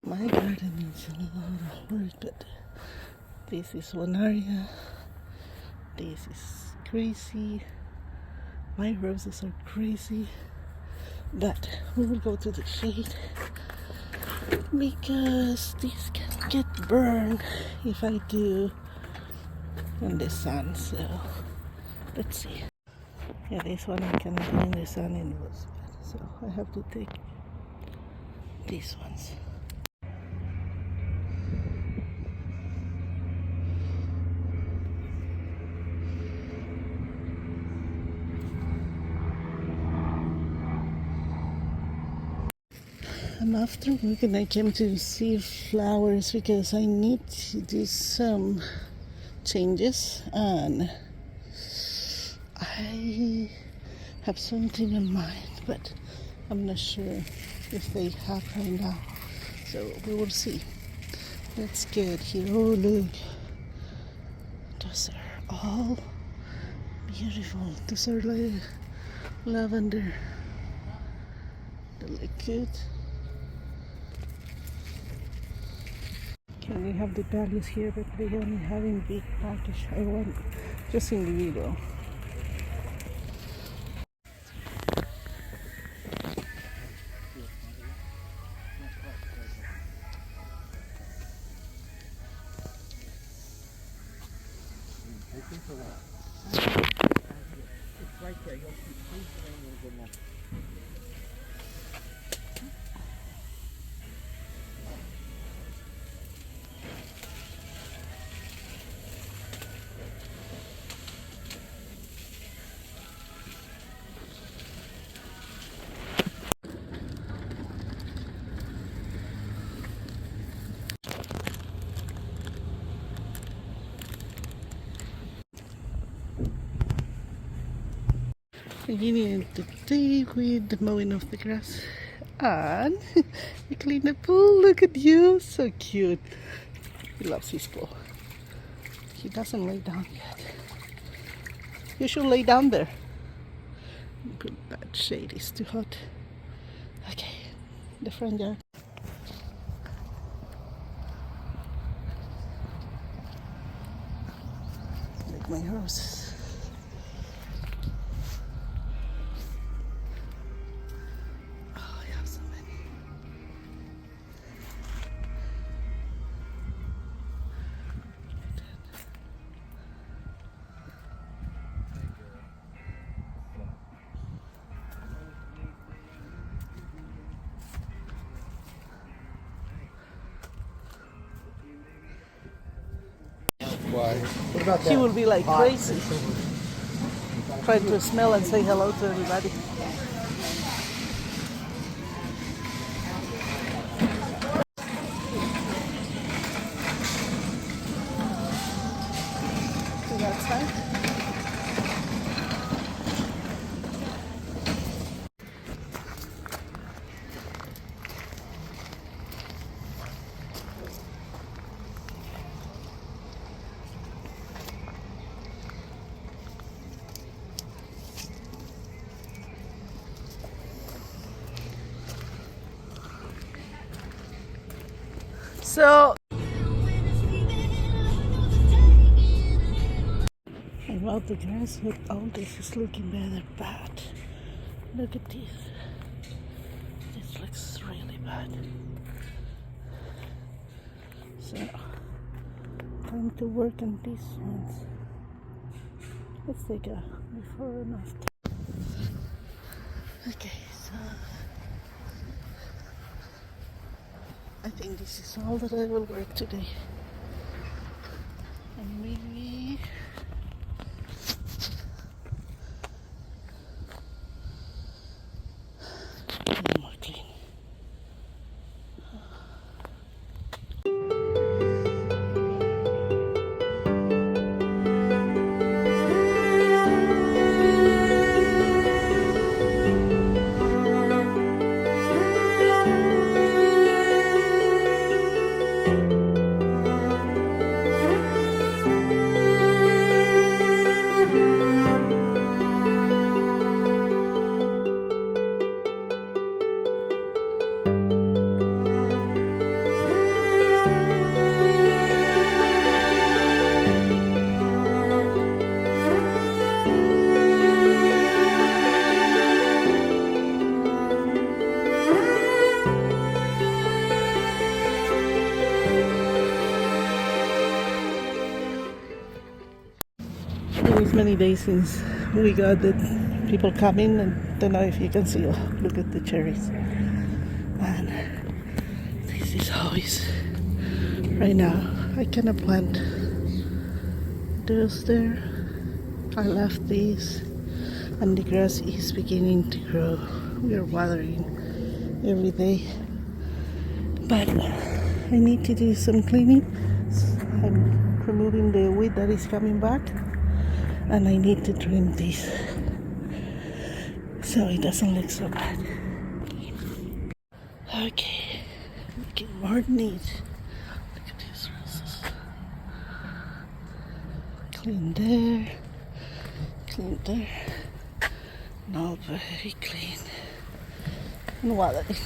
My garden needs a lot of work, but this is one area. This is crazy. My roses are crazy. But we will go to the shade because this can get burned if I do in the sun. So let's see. Yeah, this one I can do in the sun and it was bad. So I have to take these ones. And after work and I came to see flowers because I need to do some changes and I have something in mind, but I'm not sure if they have right now. So we will see. Let's get here. Oh look, those are all beautiful. Those are like lavender. They look good. Okay, we have the values here, but they only have in big package. I want just individual. It's right there. You'll see trees and then beginning the day with the mowing of the grass and we clean the pool. Look at you, so cute. He loves his pool. He doesn't lay down yet. You should lay down there. But that shade is too hot. Okay, the front yard. Like my roses. Oh, I have so many. Why? What about He that? will be like crazy, trying to smell and say hello to everybody. So that's fine. So about the grass, but all this is looking better, but look at this. This looks really bad. So time to work on these ones. Let's take a before and after. Okay, so I think this is all that I will work today. And maybe more clean. many days since we got the people coming, and don't know if you can see. Oh, look at the cherries. And this is how it's right now. I cannot plant those there. I left these, and the grass is beginning to grow. We are watering every day, but I need to do some cleaning. I'm removing the weed that is coming back, and I need to trim this so it doesn't look so bad. Okay, making more neat. Look at these roses. Clean there, clean there. Now very clean and watering.